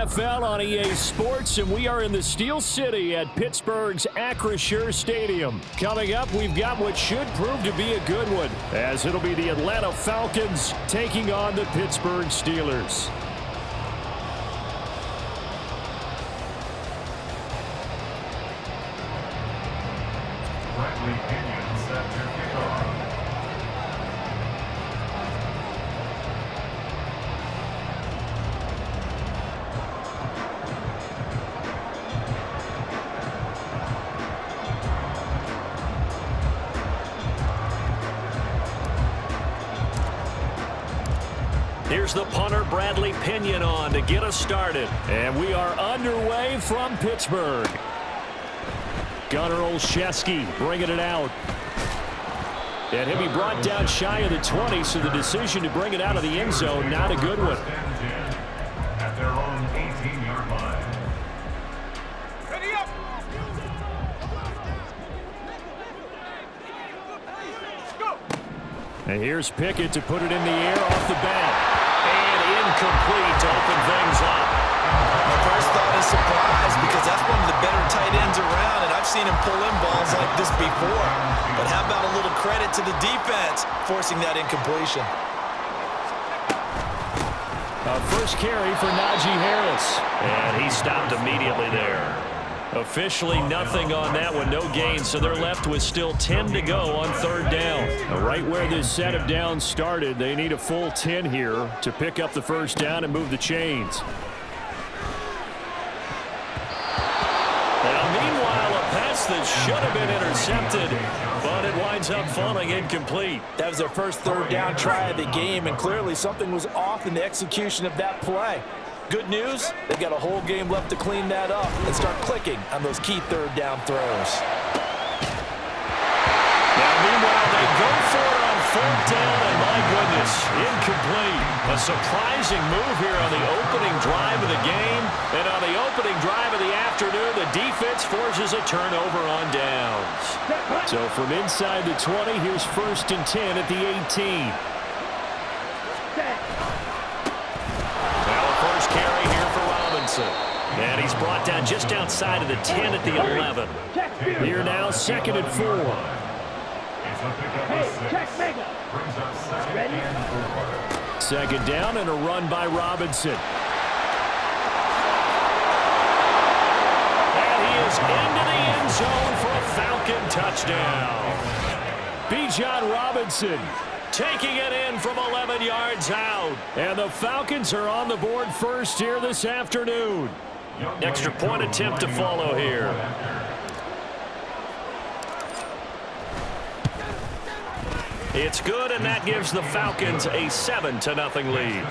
NFL on EA Sports, and we are in the Steel City at Pittsburgh's Acrisure Stadium. Coming up, we've got what should prove to be a good one, as it'll be the Atlanta Falcons taking on the Pittsburgh Steelers. Here's the punter, Bradley Pinion, on to get us started. And we are underway from Pittsburgh. Gunnar Olszewski bringing it out. And he'll be brought down shy of the 20, so the decision to bring it out of the end zone, not a good one. At their own 18-yard line. Ready up! And here's Pickett to put it in the air off the bat. And incomplete to open things up. My first thought is surprise, because that's one of the better tight ends around, and I've seen him pull in balls like this before. But how about a little credit to the defense forcing that incompletion? First carry for Najee Harris. And he stopped immediately there. Officially nothing on that one, no gain, so they're left with still 10 to go on third down. Right where this set of downs started, they need a full 10 here to pick up the first down and move the chains. Now, meanwhile, a pass that should have been intercepted, but it winds up falling incomplete. That was their first third down try of the game, and clearly something was off in the execution of that play. Good news, they've got a whole game left to clean that up and start clicking on those key third down throws. Now, meanwhile, they go for it on fourth down, and my goodness, incomplete. A surprising move here on the opening drive of the game, and on the opening drive of the afternoon, the defense forces a turnover on downs. So from inside the 20, here's 1st and 10 at the 18. Carry here for Robinson. And he's brought down just outside of the 10 at the 11. Here now, 2nd and 4. Second down and a run by Robinson. And he is into the end zone for a Falcon touchdown. Bijan Robinson taking it in from 11 yards out. And the Falcons are on the board first here this afternoon. Extra point attempt to follow here. It's good, and that gives the Falcons a 7-0 lead.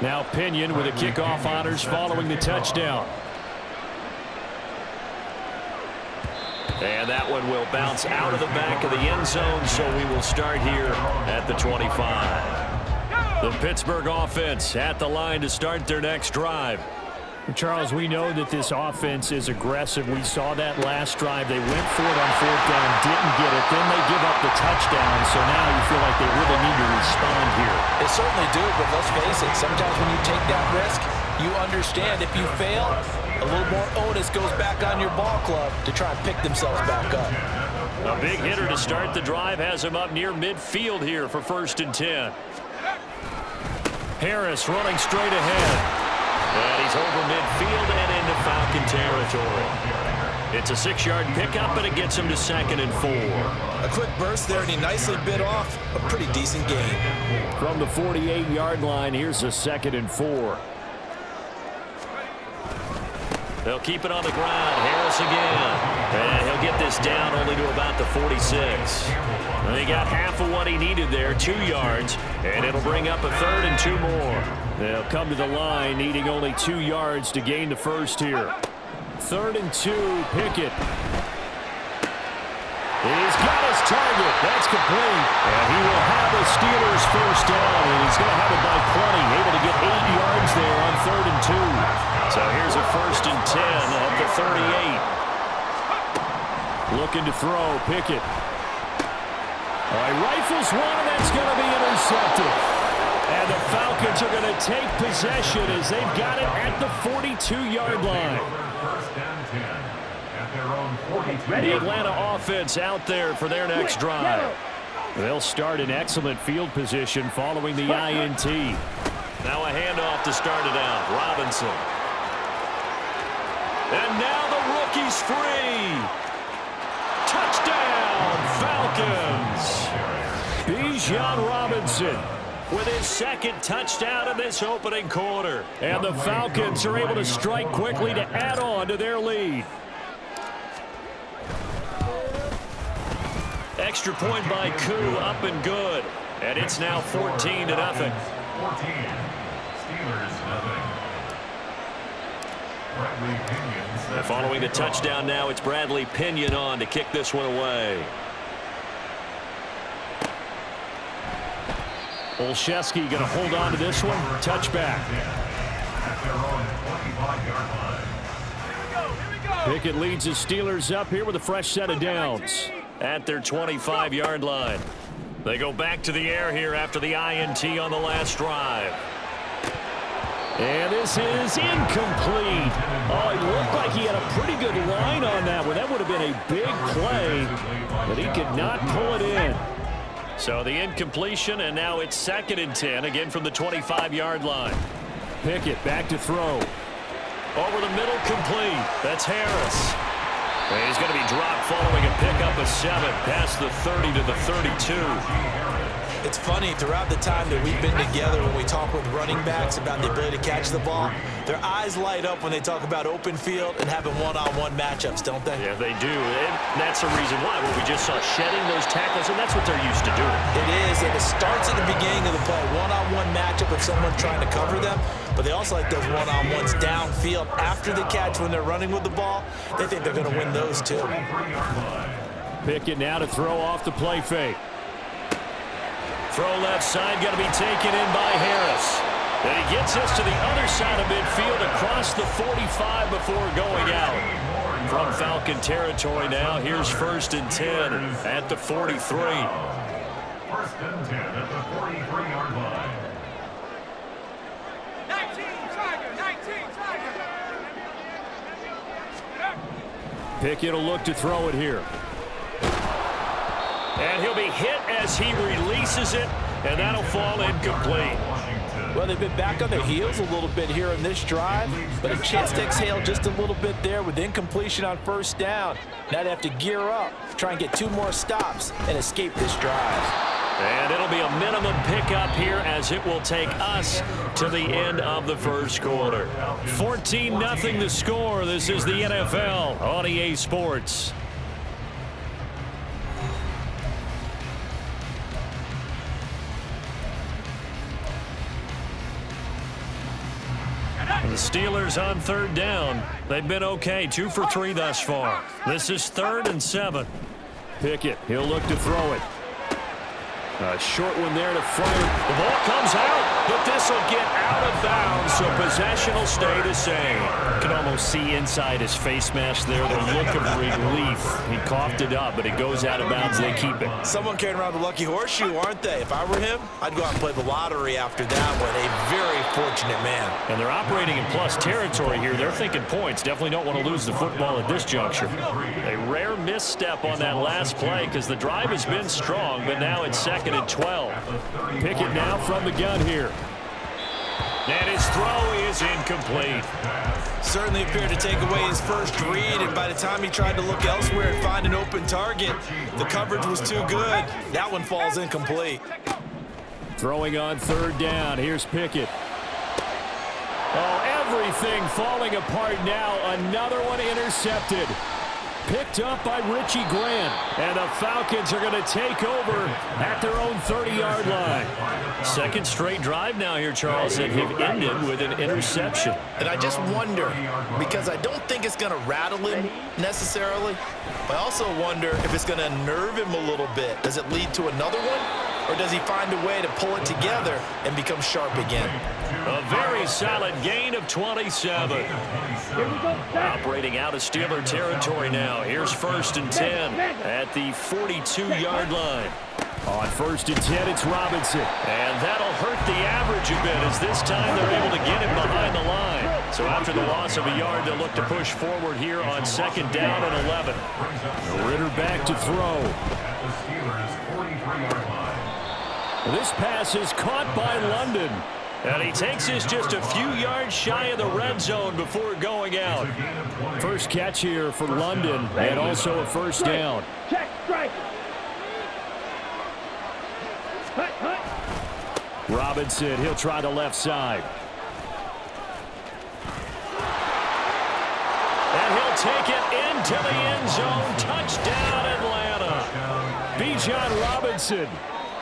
Now Pinion with a kickoff honors following the touchdown. And that one will bounce out of the back of the end zone, so we will start here at the 25. The Pittsburgh offense at the line to start their next drive. Charles, we know that this offense is aggressive. We saw that last drive. They went for it on fourth down, didn't get it. Then they give up the touchdown, so now you feel like they really need to respond here. They certainly do, but let's face it, sometimes when you take that risk, you understand if you fail, a little more onus goes back on your ball club to try and pick themselves back up. A big hitter to start the drive has him up near midfield here for 1st and 10. Harris running straight ahead. And he's over midfield and into Falcon territory. It's a 6-yard pickup, and it gets him to 2nd and 4. A quick burst there, and he nicely bit off a pretty decent gain. From the 48-yard line, here's a 2nd and 4. They'll keep it on the ground. Harris again. And he'll get this down only to about the 46. And he got half of what he needed there, 2 yards. And it'll bring up a 3rd and 2 more. They'll come to the line, needing only 2 yards to gain the first here. 3rd and 2, Pickett. He's got his target. That's complete. And he will have the Steelers first down, and he's going to have it by plenty. Able to get 8 yards there on 3rd and 2. So here's a 1st and 10 at the 38. Looking to throw, Pickett. All right, rifles one, and that's going to be intercepted. Falcons are going to take possession as they've got it at the 42-yard line. First and 10 at their own 42. The Atlanta offense out there for their next drive. They'll start in excellent field position following the INT. Now a handoff to start it out. Robinson. And now the rookie's free. Touchdown, Falcons. Bijan Robinson with his second touchdown in this opening quarter. And the Falcons are able to strike quickly to add on to their lead. Extra point by Koo, up and good. And it's now 14-0. 14. Steelers, nothing. Bradley Pinion. Following the touchdown now, it's Bradley Pinion on to kick this one away. Olszewski going to hold on to this one. Touchback. At their own 25-yard line. Pickett leads his Steelers up here with a fresh set of downs at their 25-yard line. They go back to the air here after the INT on the last drive. And this is incomplete. Oh, he looked like he had a pretty good line on that one. That would have been a big play, but he could not pull it in. So the incompletion, and now it's 2nd and 10, again from the 25-yard line. Pickett back to throw. Over the middle, complete. That's Harris. And he's going to be dropped following a pickup of 7 past the 30 to the 32. It's funny, throughout the time that we've been together, when we talk with running backs about the ability to catch the ball, their eyes light up when they talk about open field and having one-on-one matchups, don't they? Yeah, they do. And that's the reason why. When we just saw shedding those tackles, and that's what they're used to doing. It is, and it starts at the beginning of the play. One-on-one matchup if someone's trying to cover them, but they also like those one-on-ones downfield after the catch when they're running with the ball. They think they're going to win those too. Pickett now to throw off the play fake. Throw left side, got to be taken in by Harris. And he gets us to the other side of midfield across the 45 before going out. From Falcon territory now, here's 1st and 10 at the 43. 1st and 10 at the 43-yard line. 19, Tiger. Pickett will look to throw it here. And he'll be hit as he releases it, and that'll fall incomplete. Well, they've been back on their heels a little bit here in this drive, but a chance to exhale just a little bit there with incompletion on 1st down. Now they have to gear up, try and get 2 more stops, and escape this drive. And it'll be a minimum pickup here as it will take us to the end of the 1st quarter. 14-0 the score. This is the NFL on EA Sports. The Steelers on 3rd down. They've been okay, 2 for 3 thus far. This is 3rd and 7. Pickett, he'll look to throw it. A short one there to fire. The ball comes out, but this will get out of bounds, so possession will stay the same. You can almost see inside his face mask there the look of relief. He coughed it up, but it goes out of bounds. They keep it. Someone carrying around the lucky horseshoe, aren't they? If I were him, I'd go out and play the lottery after that one. A very fortunate man. And they're operating in plus territory here. They're thinking points. Definitely don't want to lose the football at this juncture. A rare misstep on that last play because the drive has been strong, but now it's 2nd and 12. Pickett now from the gun here. And his throw is incomplete. Certainly appeared to take away his first read, and by the time he tried to look elsewhere and find an open target, the coverage was too good. That one falls incomplete. Throwing on 3rd down. Here's Pickett. Oh, everything falling apart now. Another one intercepted. Picked up by Richie Grant. And the Falcons are going to take over at their own 30-yard line. 2nd straight drive now here, Charles, that have ended with an interception. And I just wonder, because I don't think it's going to rattle him necessarily, but I also wonder if it's going to unnerve him a little bit. Does it lead to another one? Or does he find a way to pull it together and become sharp again? A very solid gain of 27. Operating out of Steeler territory now. Here's 1st and 10 at the 42-yard line. On 1st and 10, it's Robinson. And that'll hurt the average edge a bit as this time they're able to get him behind the line. So after the loss of a yard, they'll look to push forward here on 2nd down and 11. Ritter back to throw. At the Steelers' 43-yard line. This pass is caught by London. And he takes this just a few yards shy of the red zone before going out. First catch here for London, and also a first down. Check, strike. Robinson, he'll try the left side. And he'll take it into the end zone. Touchdown, Atlanta. Bijan Robinson.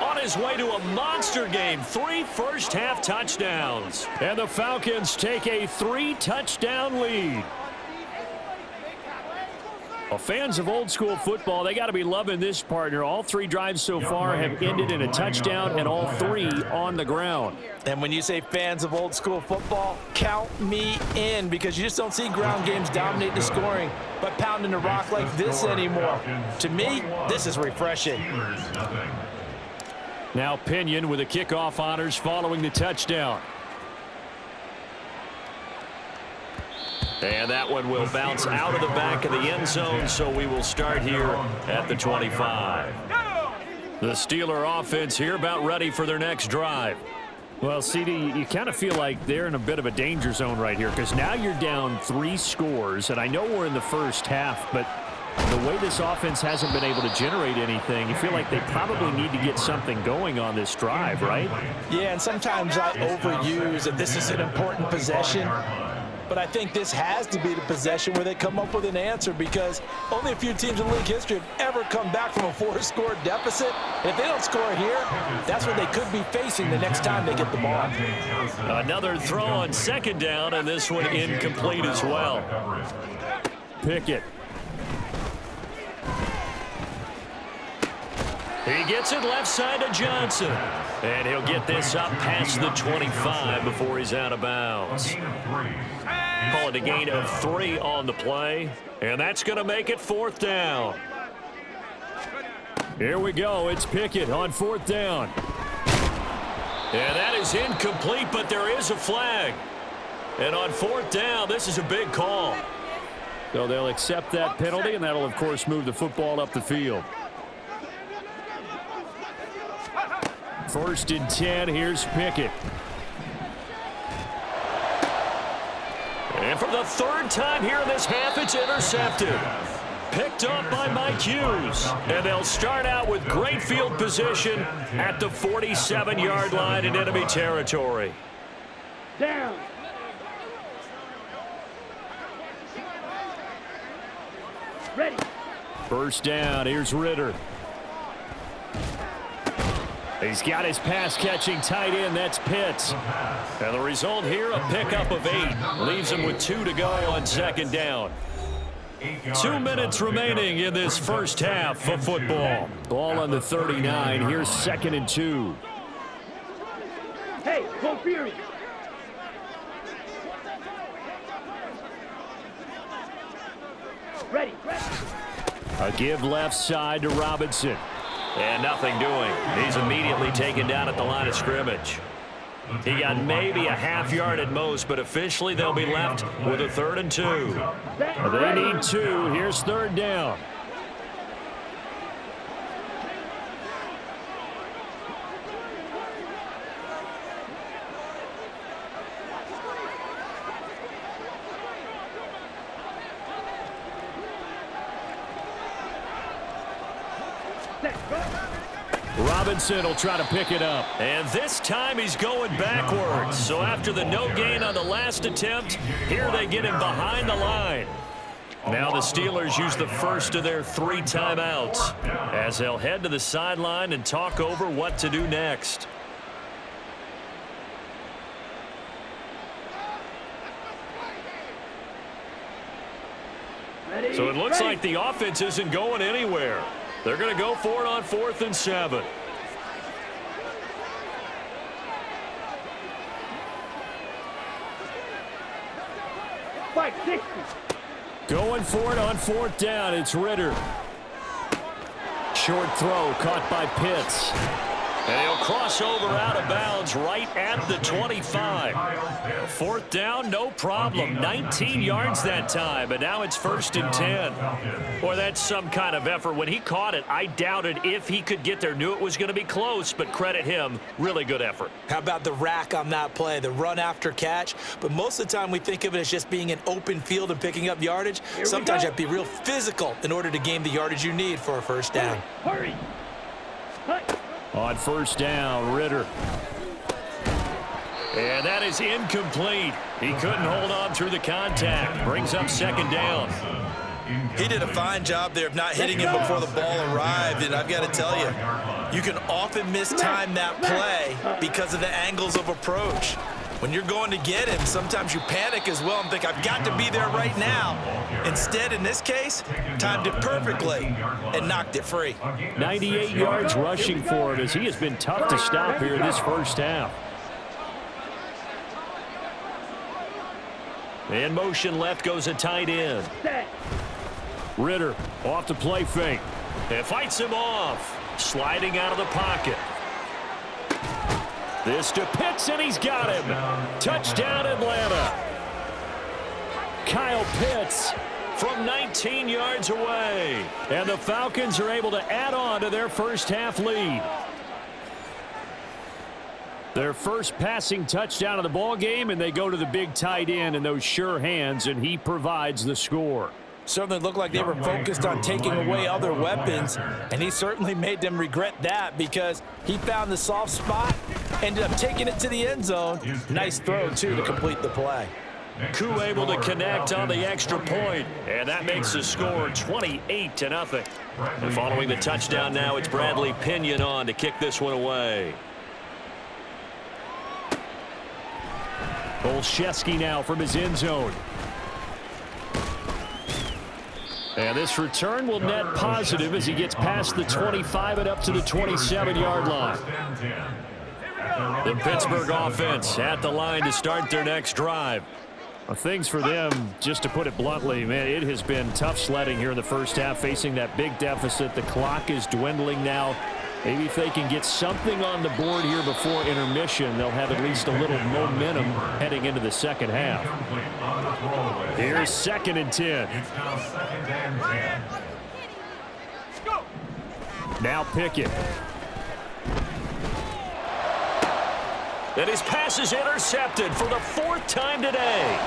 On his way to a monster game. 3 first-half touchdowns. And the Falcons take a 3-touchdown lead. Well, fans of old-school football, they got to be loving this partner. All 3 drives so far have ended in a touchdown, and all 3 on the ground. And when you say fans of old-school football, count me in, because you just don't see ground games dominate the scoring by pounding the rock like this anymore. To me, this is refreshing. Now Pinion with the kickoff honors following the touchdown. And that one will bounce out of the back of the end zone, so we will start here at the 25. The Steeler offense here about ready for their next drive. Well, CD, you kind of feel like they're in a bit of a danger zone right here, because now you're down 3 scores, and I know we're in the first half, but the way this offense hasn't been able to generate anything, you feel like they probably need to get something going on this drive, right? Yeah, and sometimes I overuse that this is an important possession. But I think this has to be the possession where they come up with an answer, because only a few teams in league history have ever come back from a 4-score deficit. And if they don't score here, that's what they could be facing the next time they get the ball. Another throw on 2nd down, and this one incomplete as well. Pickett. He gets it left side to Johnson. And he'll get this up past the 25 before he's out of bounds. Call it a gain of 3 on the play. And that's going to make it 4th down. Here we go. It's Pickett on 4th down. And that is incomplete, but there is a flag. And on 4th down, this is a big call. So they'll accept that penalty, and that'll, of course, move the football up the field. 1st and 10, here's Pickett. And for the 3rd time here in this half, it's intercepted. Picked up by Mike Hughes. And they'll start out with great field position at the 47-yard line in enemy territory. Down. Ready. 1st down, here's Ritter. He's got his pass-catching tight end. That's Pitts. And the result here, a pickup of 8. Leaves him with 2 to go on 2nd down. 2 minutes remaining in this first half of football. Ball on the 39. Here's 2nd and 2. Hey, go Fury. Ready. A give left side to Robinson. And nothing doing. He's immediately taken down at the line of scrimmage. He got maybe a half yard at most, but officially they'll be left with a 3rd and 2. They need 2. Here's 3rd down. Robinson will try to pick it up. And this time he's going backwards. So after the no gain on the last attempt, here they get him behind the line. Now the Steelers use the first of their 3 timeouts as they'll head to the sideline and talk over what to do next. So it looks like the offense isn't going anywhere. They're going to go for it on 4th and 7. Going for it on 4th down. It's Ritter. Short throw caught by Pitts. And he'll cross over out of bounds right at the 25. Fourth down, no problem. 19 yards that time, but now it's 1st and 10. Boy, that's some kind of effort. When he caught it, I doubted if he could get there. Knew it was going to be close, but credit him. Really good effort. How about the rack on that play, the run after catch? But most of the time we think of it as just being an open field and picking up yardage. Sometimes you have to be real physical in order to gain the yardage you need for a first down. Hurry! On 1st down, Ritter. And that is incomplete. He couldn't hold on through the contact. Brings up 2nd down. He did a fine job there of not hitting him before the ball arrived, and I've got to tell you, you can often mistime that play because of the angles of approach. When you're going to get him, sometimes you panic as well and think, I've got to be there right now. Instead, in this case, timed it perfectly and knocked it free. 98 yards rushing for him as he has been tough to stop here this first half. In motion left goes a tight end. Ritter off the play fake. It fights him off. Sliding out of the pocket. This to Pitts, and he's got him. Touchdown, Atlanta. Kyle Pitts from 19 yards away. And the Falcons are able to add on to their first half lead. Their first passing touchdown of the ball game, and they go to the big tight end in those sure hands, and he provides the score. Certainly looked like they were focused on taking away other weapons, and he certainly made them regret that because he found the soft spot, ended up taking it to the end zone. Nice throw, too, to complete the play. Koo able to connect on the extra point, and that makes the score 28-0. And following the touchdown now, it's Bradley Pinion on to kick this one away. Olszewski now from his end zone. And this return will net positive as he gets past the 25 and up to the 27-yard line. The Pittsburgh offense at the line to start their next drive. Well, things for them, just to put it bluntly, man, it has been tough sledding here in the first half, facing that big deficit. The clock is dwindling now. Maybe if they can get something on the board here before intermission, they'll have at least a little momentum heading into the second half. Here's 2nd and 10. Now Pickett. And his pass is intercepted for the 4th time today.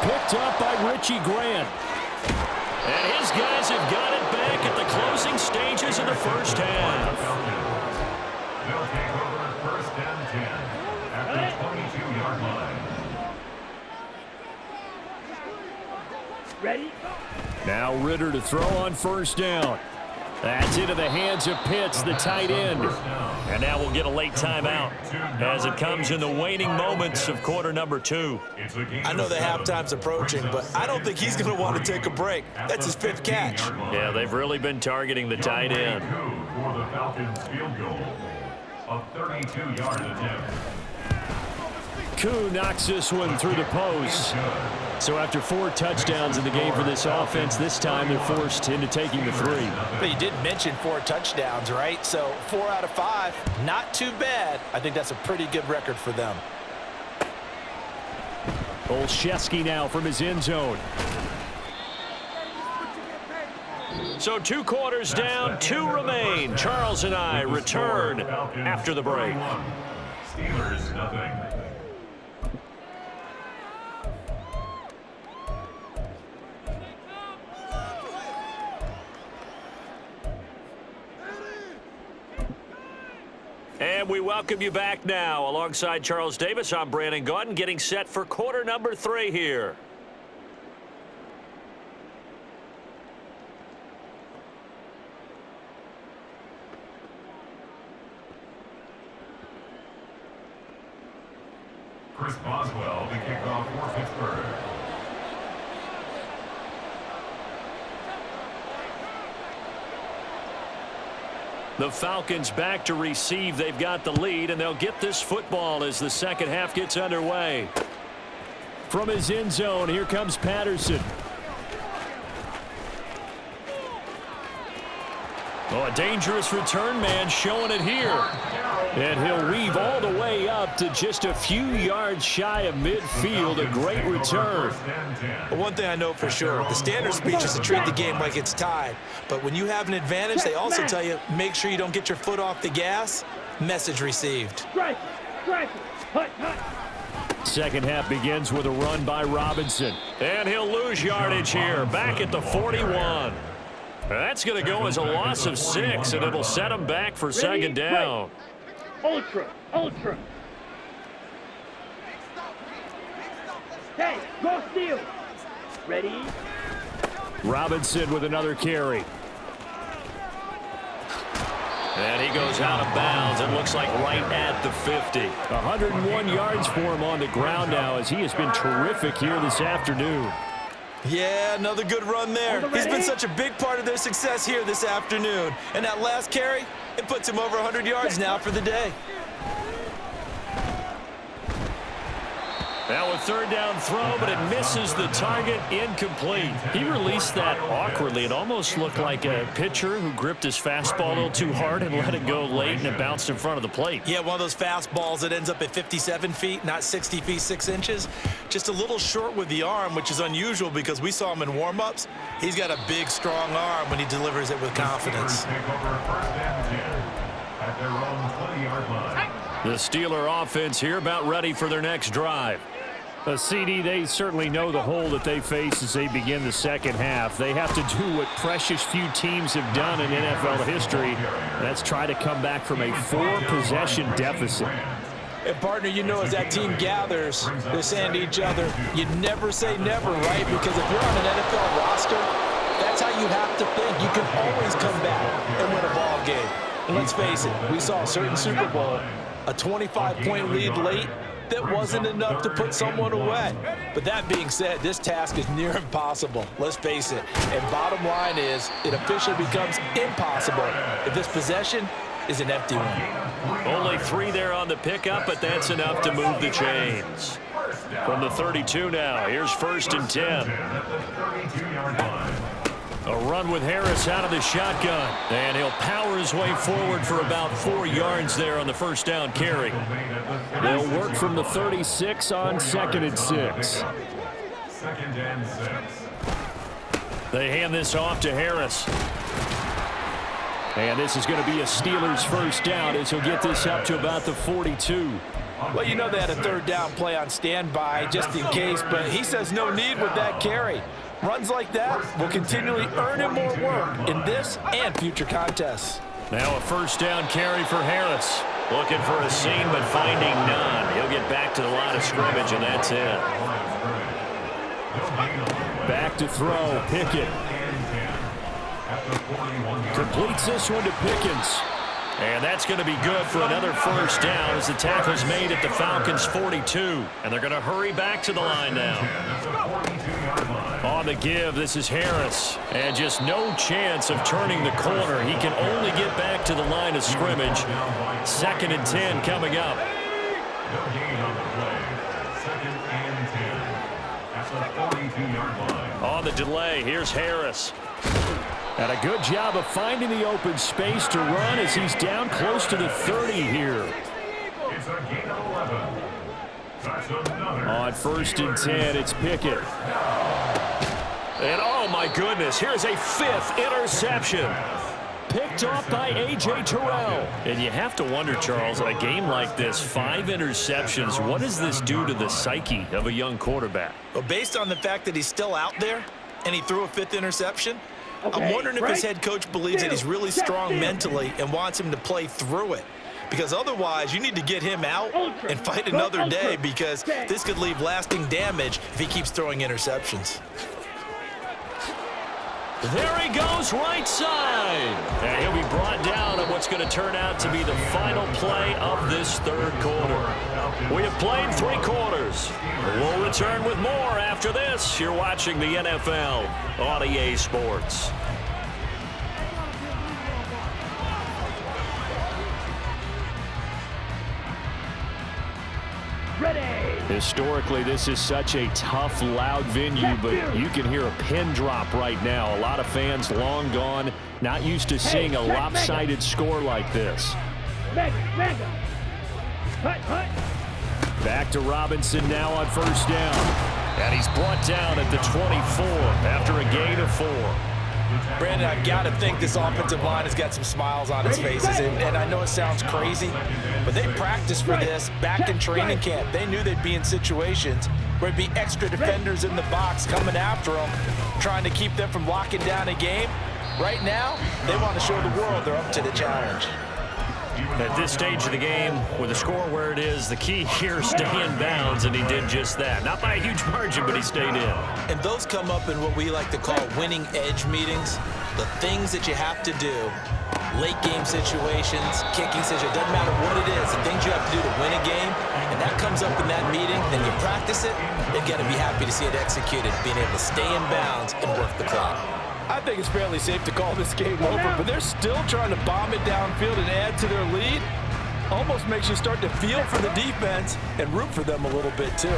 Picked up by Richie Grant. And his guys have got it back at the closing stages of the first half. They'll take over 1st and 10 at the 22-yard line. Ready? Now Ritter to throw on 1st down. That's into the hands of Pitts, the tight end. And now we'll get a late timeout as it comes in the waning moments of quarter number 2. I know the halftime's approaching, but I don't think he's going to want to take a break. That's his 5th catch. Yeah, they've really been targeting the tight end. For the Falcons field goal, a 32-yard attempt. Koo knocks this one through the post. So after 4 touchdowns in the game for this offense, this time they're forced into taking the 3. But you did mention 4 touchdowns, right? So 4 out of 5, not too bad. I think that's a pretty good record for them. Olszewski now from his end zone. So 2 quarters down, 2 remain. Charles and I return after the break. Steelers nothing. And we welcome you back now. Alongside Charles Davis, I'm Brandon Gaudin, getting set for quarter number 3 here. Chris Boswell, the kickoff for Pittsburgh. The Falcons back to receive. They've got the lead, and they'll get this football as the second half gets underway. From his end zone, here comes Patterson. Oh, a dangerous return man showing it here. And he'll weave all the way up to just a few yards shy of midfield. A great return. Well, one thing I know for sure, the standard speech is to treat the game like it's tied. But when you have an advantage, they also tell you, make sure you don't get your foot off the gas. Message received. Strike, hut, hut. Second half begins with a run by Robinson. And he'll lose yardage here, back at the 41. That's going to go as a loss of 6, and it'll set him back for second down. Ultra. Hey, go steal. Ready? Robinson with another carry. And he goes out of bounds. It looks like right at the 50. 101 yards for him on the ground now as he has been terrific here this afternoon. Yeah, another good run there. He's been such a big part of their success here this afternoon. And that last carry, it puts him over 100 yards now for the day. Now a third down throw, but it misses the target, incomplete. He released that awkwardly. It almost looked like a pitcher who gripped his fastball a little too hard and let it go late, and it bounced in front of the plate. Yeah, one of those fastballs that ends up at 57 feet, not 60 feet, 6 inches. Just a little short with the arm, which is unusual because we saw him in warm-ups. He's got a big, strong arm when he delivers it with confidence. The Steeler offense here about ready for their next drive. CD, they certainly know the hole that they face as they begin the second half. They have to do what precious few teams have done in NFL history. That's try to come back from a 4-possession deficit. And, partner, you know, as that team gathers, they're saying to each other, you never say never, right? Because if you're on an NFL roster, that's how you have to think. You can always come back and win a ball game. And let's face it, we saw a certain Super Bowl, a 25-point lead late, that wasn't enough to put someone away. But that being said, this task is near impossible. Let's face it. And bottom line is, it officially becomes impossible if this possession is an empty one. Only 3 there on the pickup, but that's enough to move the chains. From the 32 now, here's 1st and 10. A run with Harris out of the shotgun. And he'll power his way forward for about 4 yards there on the first down carry. They'll work from the 36 on 2nd and 6. They hand this off to Harris. And this is going to be a Steelers first down as he'll get this up to about the 42. Well, you know they had a third down play on standby just in case, but he says no need with that carry. Runs like that will continually earn him more work in this and future contests. Now a first down carry for Harris. Looking for a seam, but finding none. He'll get back to the line of scrimmage, and that's it. Back to throw, Pickett. Completes this one to Pickens. And that's going to be good for another first down as the tackle's made at the Falcons' 42. And they're going to hurry back to the line now. On the give, this is Harris. And just no chance of turning the corner. He can only get back to the line of scrimmage. 2nd and 10 coming up. On the delay, here's Harris. And a good job of finding the open space to run as he's down close to the 30 here. It's a gain of 11. That's another. On 1st and 10, it's Pickett. And oh my goodness, here's a 5th interception. Picked off by A.J. Terrell. And you have to wonder, Charles, in a game like this, 5 interceptions, what does this do to the psyche of a young quarterback? Well, based on the fact that he's still out there and he threw a 5th interception, I'm wondering if his head coach believes that he's really strong mentally and wants him to play through it. Because otherwise, you need to get him out and fight another day, because this could leave lasting damage if he keeps throwing interceptions. There he goes, right side. And he'll be brought down at what's going to turn out to be the final play of this 3rd quarter. We have played 3 quarters. We'll return with more after this. You're watching the NFL on EA Sports. Historically, this is such a tough, loud venue, but you can hear a pin drop right now. A lot of fans long gone, not used to seeing a lopsided score like this. Mega. Hut. Back to Robinson now on first down. And he's brought down at the 24 after a gain of 4. Brandon, I've got to think this offensive line has got some smiles on its faces, and I know it sounds crazy, but they practiced for this back in training camp. They knew they'd be in situations where it'd be extra defenders in the box coming after them, trying to keep them from locking down a game. Right now, they want to show the world they're up to the challenge. At this stage of the game, with the score where it is, the key here is stay in bounds, and he did just that. Not by a huge margin, but he stayed in. And those come up in what we like to call winning edge meetings. The things that you have to do, late game situations, kicking situations, doesn't matter what it is, the things you have to do to win a game, and that comes up in that meeting, then you practice it, they've got to be happy to see it executed, being able to stay in bounds and work the clock. I think it's fairly safe to call this game over, but they're still trying to bomb it downfield and add to their lead. Almost makes you start to feel for the defense and root for them a little bit too.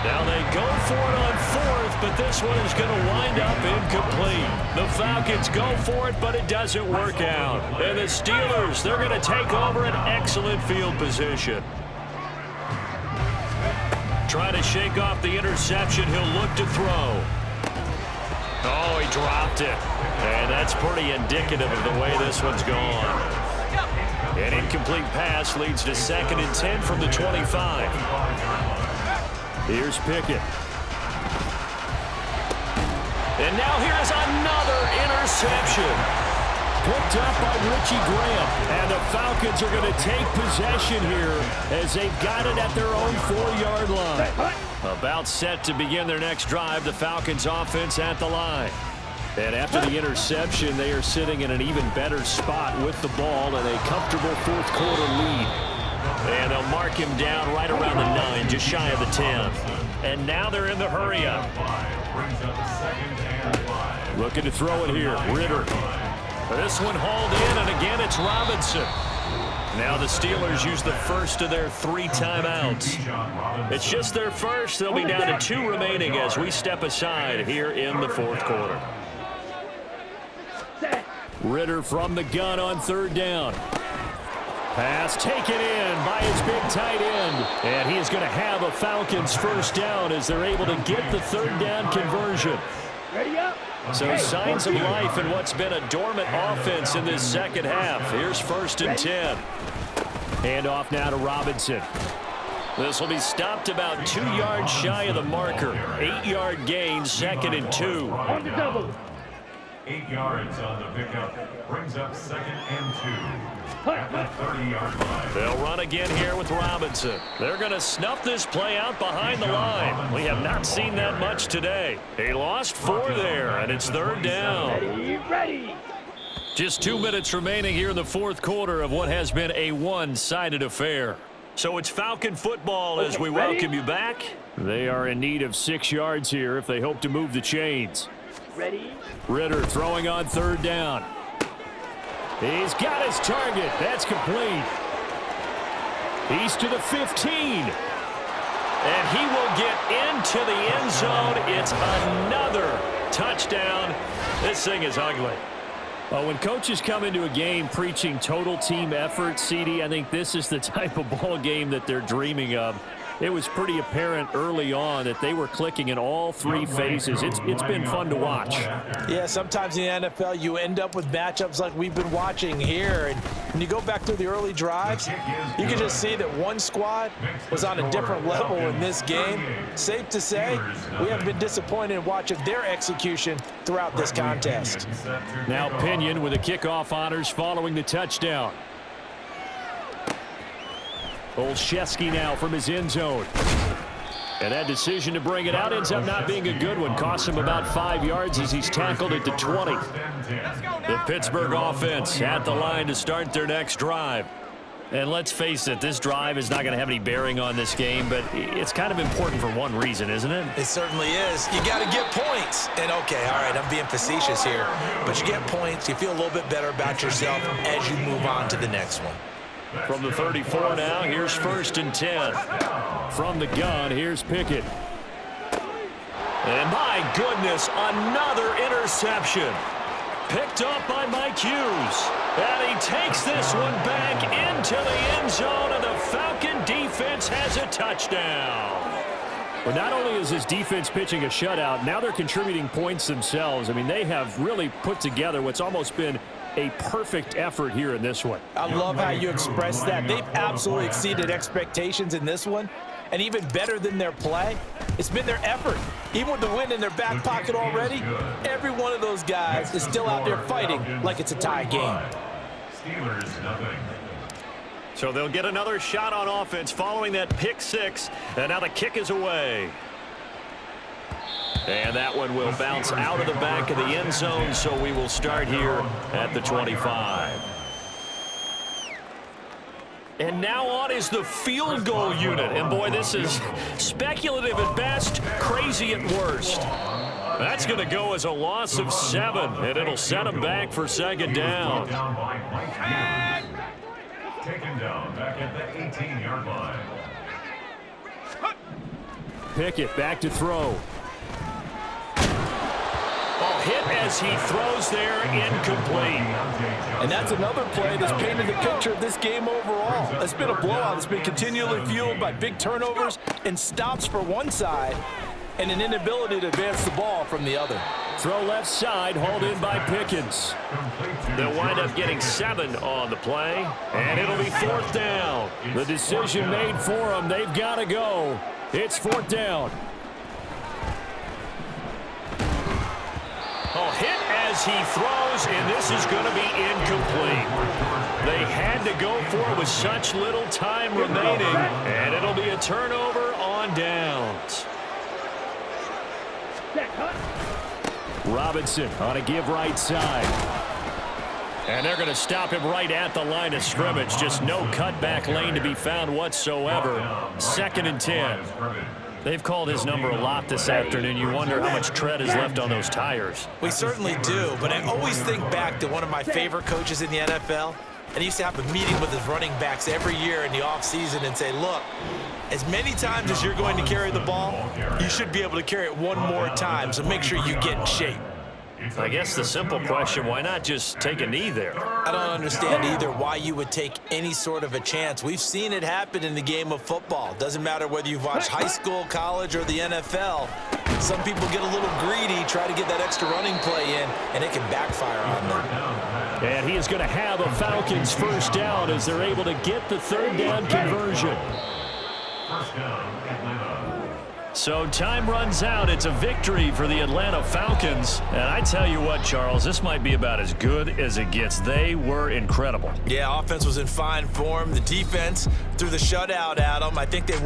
Now they go for it on 4th, but this one is going to wind up incomplete. The Falcons go for it, but it doesn't work out. And the Steelers, they're going to take over an excellent field position. Trying to shake off the interception, he'll look to throw. Oh, he dropped it. And that's pretty indicative of the way this one's gone. An incomplete pass leads to 2nd and 10 from the 25. Here's Pickett. And now here's another interception. Picked up by Richie Graham. And the Falcons are going to take possession here as they've got it at their own 4-yard line. About set to begin their next drive, the Falcons offense at the line. And after the interception, they are sitting in an even better spot with the ball and a comfortable 4th quarter lead. And they'll mark him down right around the 9, just shy of the 10. And now they're in the hurry-up. Looking to throw it here, Ritter. This one hauled in, and again it's Robinson. Now the Steelers use the first of their 3 timeouts. It's just their first. They'll be down to 2 remaining as we step aside here in the 4th quarter. Ritter from the gun on 3rd down. Pass taken in by his big tight end. And he is going to have a Falcons first down as they're able to get the 3rd down conversion. Ready up. So signs of life in what's been a dormant offense in this second half. Here's 1st and 10. Hand off now to Robinson. This will be stopped about 2 yards shy of the marker. 8-yard gain, 2nd and 2. On the double. 8 yards on the pickup. Brings up 2nd and 2. At the 30-yard line. They'll run again here with Robinson. They're going to snuff this play out behind the line. We have not seen that much today. He lost 4 there, and it's 3rd down. Ready. Just 2 minutes remaining here in the 4th quarter of what has been a one-sided affair. So it's Falcon football as we welcome you back. They are in need of 6 yards here if they hope to move the chains. Ready. Ritter throwing on 3rd down. He's got his target. That's complete. He's to the 15. And he will get into the end zone. It's another touchdown. This thing is ugly. Well, when coaches come into a game preaching total team effort, CD, I think this is the type of ball game that they're dreaming of. It was pretty apparent early on that they were clicking in all 3 phases. It's been fun to watch. Yeah, sometimes in the NFL you end up with matchups like we've been watching here. And when you go back through the early drives, you can just see that one squad was on a different level in this game. Safe to say, we have been disappointed in watching their execution throughout this contest. Now Pinion with the kickoff honors following the touchdown. Olszewski now from his end zone. And that decision to bring it out ends up not being a good one. Costs him about 5 yards as he's tackled at the 20. The Pittsburgh offense at the line to start their next drive. And let's face it, this drive is not going to have any bearing on this game, but it's kind of important for one reason, isn't it? It certainly is. You got to get points. And okay, all right, I'm being facetious here, but you get points, you feel a little bit better about yourself as you move on to the next one. From the 34 now, here's 1st and 10. From the gun, here's Pickett. And my goodness, another interception. Picked off by Mike Hughes. And he takes this one back into the end zone, and the Falcon defense has a touchdown. Well, not only is this defense pitching a shutout, now they're contributing points themselves. I mean, they have really put together what's almost been a perfect effort here in this one. I love how you express that. They've absolutely exceeded expectations in this one, and even better than their play, it's been their effort. Even with the win in their back pocket already, every one of those guys is still out there fighting like it's a tie game. Steelers nothing. So they'll get another shot on offense following that pick six, and now the kick is away. And that one will bounce out of the back of the end zone, so we will start here at the 25. And now on is the field goal unit. And, boy, this is speculative at best, crazy at worst. That's going to go as a loss of 7, and it'll set them back for second down. Taken down back at the 18-yard line. Pickett back to throw. Ball hit as he throws there, incomplete. And that's another play that's painted the picture of this game overall. It's been a blowout. It's been continually fueled by big turnovers and stops for one side and an inability to advance the ball from the other. Throw left side, hauled in by Pickens. They'll wind up getting 7 on the play, and it'll be 4th down. The decision made for them. They've got to go. It's 4th down. Oh, hit as he throws, and this is going to be incomplete. They had to go for it with such little time remaining, and it'll be a turnover on downs. Robinson on a give right side. And they're going to stop him right at the line of scrimmage. Just no cutback lane to be found whatsoever. 2nd and 10. They've called his number a lot this afternoon. You wonder how much tread is left on those tires. We certainly do, but I always think back to one of my favorite coaches in the NFL. And he used to have a meeting with his running backs every year in the offseason and say, look, as many times as you're going to carry the ball, you should be able to carry it one more time, so make sure you get in shape. I guess the simple question, why not just take a knee there? I don't understand either why you would take any sort of a chance. We've seen it happen in the game of football. Doesn't matter whether you've watched high school, college, or the NFL. Some people get a little greedy, try to get that extra running play in, and it can backfire on them. And he is going to have a Falcons 1st down as they're able to get the 3rd down conversion. First down, Atlanta. So time runs out. It's a victory for the Atlanta Falcons. And I tell you what, Charles, this might be about as good as it gets. They were incredible. Yeah, offense was in fine form. The defense threw the shutout at them. I think they